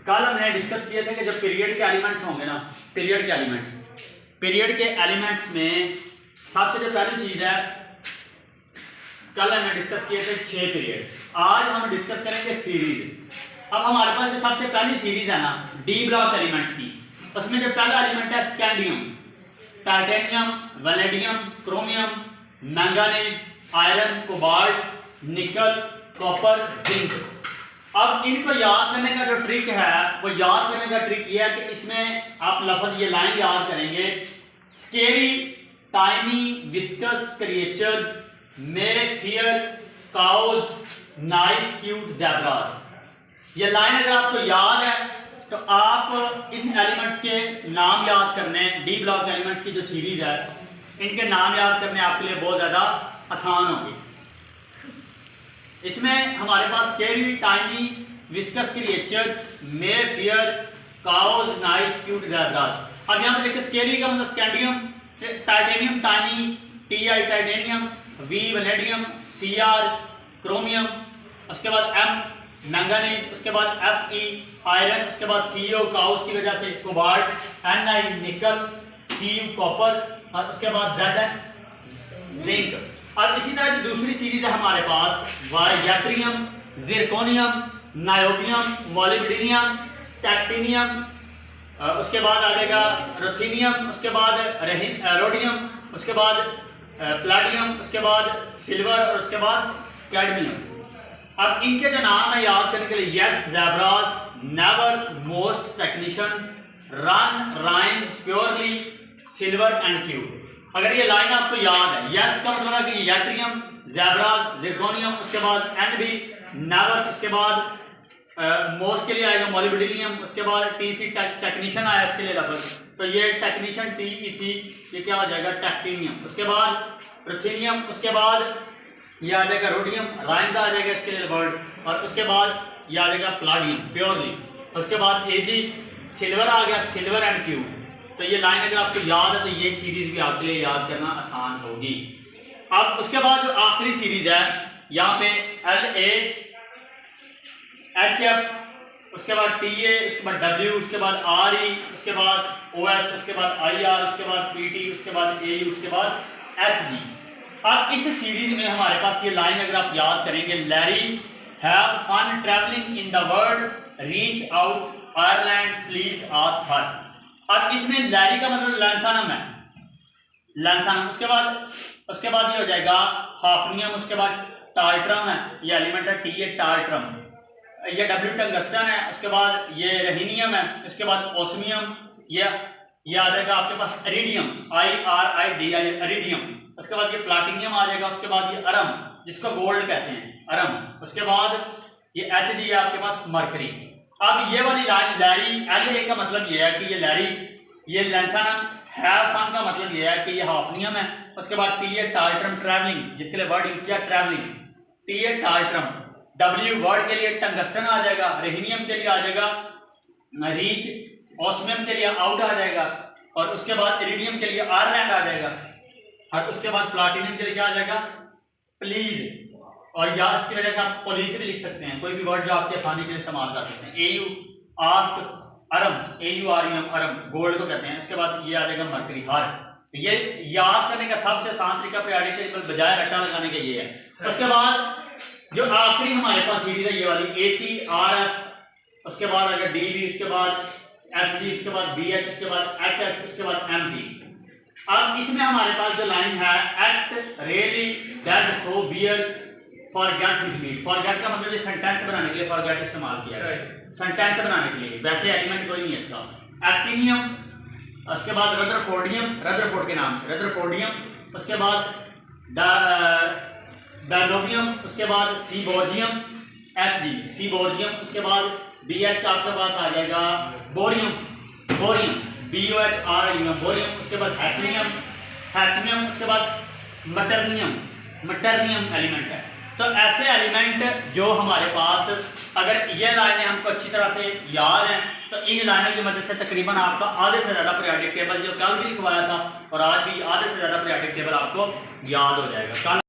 कल हमने डिस्कस किए थे कि जो पीरियड के एलिमेंट्स होंगे ना, पीरियड के एलिमेंट्स में सबसे जो पहली चीज़ है, कल हमने डिस्कस किए थे 6 पीरियड। आज हम डिस्कस करेंगे सीरीज। अब हमारे पास जो सबसे पहली सीरीज है ना डी ब्लॉक एलिमेंट्स की, उसमें जो पहला एलिमेंट है scandium, titanium, vanadium, chromium, manganese, iron, cobalt, निकल, कॉपर, जिंक। अब इनको याद करने का जो ट्रिक है वो याद करने का ट्रिक ये है कि इसमें आप लफ्ज ये लाइन याद करेंगे, स्केरी टाइनी विस्कस creatures may fear cows nice cute zebras. ये लाइन अगर आपको याद है तो आप इन एलिमेंट्स के नाम याद करने, डी ब्लॉक एलिमेंट्स की जो सीरीज है इनके नाम याद करने आपके लिए बहुत ज़्यादा आसान होगी। इसमें हमारे पास स्केरी टाइनी विस्कस creatures may fear cows nice cute zebras. अब यहाँ पे देखिए स्केरी का मतलब scandium, titanium tiny, T I titanium, V vanadium, C R chromium, उसके बाद एम मैंगानीज, उसके बाद एफ ई आयरन, उसके बाद सी ओ काउस की वजह से कोबाल्ट, एन आई निकल, सी यू कॉपर और उसके बाद जेड एन जिंक। और इसी तरह जो दूसरी सीरीज है हमारे पास वायट्रियम, जिरकोनियम, नायोबियम, मोलिब्डेनियम, टैक्टिनियम, उसके बाद आ जाएगा रुथेनियम, उसके बाद रोडियम, उसके बाद प्लैटिनम, उसके बाद सिल्वर और उसके बाद कैडमियम। अब इनके जो नाम है याद करने के लिए, yes zebras, never, most, technicians, run, rhymes, purely, silver and cube. अगर ये लाइन आपको याद है, यस का मतलब है कि यट्रियम, ज़ेब्रास, जिरकोनियम, उसके बाद एन बी, नेवर, उसके बाद मोस्ट के लिए आएगा मोलिब्डेनियम, उसके बाद टी सी टेक्नीशियन आया इसके लिए लफ्ज, तो ये टेक्नीशियन टी ई सी, ये क्या हो जाएगा टैक्टिनियम। उसके बाद रुथेनियम, उसके बाद ये आ जाएगा रोडियम, राइम्स आ जाएगा इसके लिए वर्ड, और उसके बाद ये आ जाएगा प्लाडियम प्योरली। उसके बाद ए जी सिल्वर आ गया, सिल्वर एंड क्यूब। तो ये लाइन अगर आपको याद है तो ये सीरीज भी आपके लिए याद करना आसान होगी। अब उसके बाद जो आखिरी सीरीज है यहाँ पे एल ए एच एफ, उसके बाद टी ए, उसके बाद डब्ल्यू, उसके बाद आर ई, उसके बाद ओ एस, उसके बाद आई आर, उसके बाद पी टी, उसके बाद ए यू, उसके बाद एच डी। अब इस सीरीज में हमारे पास ये लाइन अगर आप याद करेंगे, Larry have fun travelling in the world, reach out Ireland please ask her. अब इसमें लैरी का मतलब लैंथानम है, लैंथानम। उसके बाद ये हो जाएगा हाफनियम, उसके बाद टार्ट्रम है, ये एलिमेंट है टी ए टार्ट्रम, ये डब्ल्यू टंगस्टन है, उसके बाद ये रहीनियम है, उसके बाद ओस्मियम, ये आ जाएगा आपके पास एरिडियम, I R I D I एरिडियम। उसके बाद ये प्लाटिनियम आ जाएगा, उसके बाद ये अरम जिसको गोल्ड कहते हैं अरम, उसके बाद ये एच डी है आपके पास मरकरी। अब ये वाली लाइन लैरी एल ए का मतलब ये है कि ये लैरी, ये लैंथानम, हैव फन का मतलब ये है कि ये हाफनियम है। उसके बाद टी ए टार्ट्रम ट्रैवलिंग, जिसके लिए वर्ड यूज किया travelling, T A tantalum. W word के लिए टंगस्टन आ जाएगा, रेहिनियम के लिए आ जाएगा रीच, ऑस्मियम के लिए आउट आ जाएगा, और उसके बाद इरिडियम के लिए आयरलैंड आ जाएगा, और उसके बाद प्लाटिनियम के लिए क्या आ जाएगा प्लीज, और या इसकी वजह से आप पुलिस भी लिख सकते हैं, कोई भी वर्ड जो आपकी आसानी के लिए इस्तेमाल कर सकते हैं। ए यू आस्क aurum, A U R U M aurum gold को कहते हैं। उसके बाद ये आ जाएगा मरकरी हार। ये याद करने का सबसे आसान तरीका पीरियोडिक टेबल बजाय रट्टा लगाने का ये है। उसके बाद जो आखिरी हमारे पास सीरीज है ये वाली ए सी आर एफ, उसके बाद आएगा डी बी, उसके बाद एस जी, उसके बाद बी एच, उसके बाद एच एस, उसके बाद एम जी। अब इसमें हमारे पास जो लाइन है, act really that so bear forget with me. Forget का मतलब ये सेंटेंस बनाने के लिए फॉरगेट इस्तेमाल किया है, सेंटेंस बनाने के लिए, वैसे एलिमेंट कोई नहीं है इसका। एक्टिनियम, उसके बाद रदरफोर्डियम, रदरफोर्ड के नाम से रदरफोर्डियम, उसके बाद डायनोबियम, उसके बाद सीबोर्जियम, एस डी सीबोर्जियम, उसके बाद बी एच का आपके पास आ जाएगा bohrium, bohrium B O H R I M bohrium, उसके बाद हैस्मियम, हैस्मियम, उसके बाद मटरनियम, मटरनियम एलिमेंट है। तो ऐसे एलिमेंट जो हमारे पास, अगर ये लाइनें हमको अच्छी तरह से याद हैं तो इन लाइनों की मदद से तकरीबन आपका आधे से ज़्यादा पीरियोडिक टेबल जो कल भी लिखवाया था और आज भी आधे से ज़्यादा पीरियोडिक टेबल आपको याद हो जाएगा।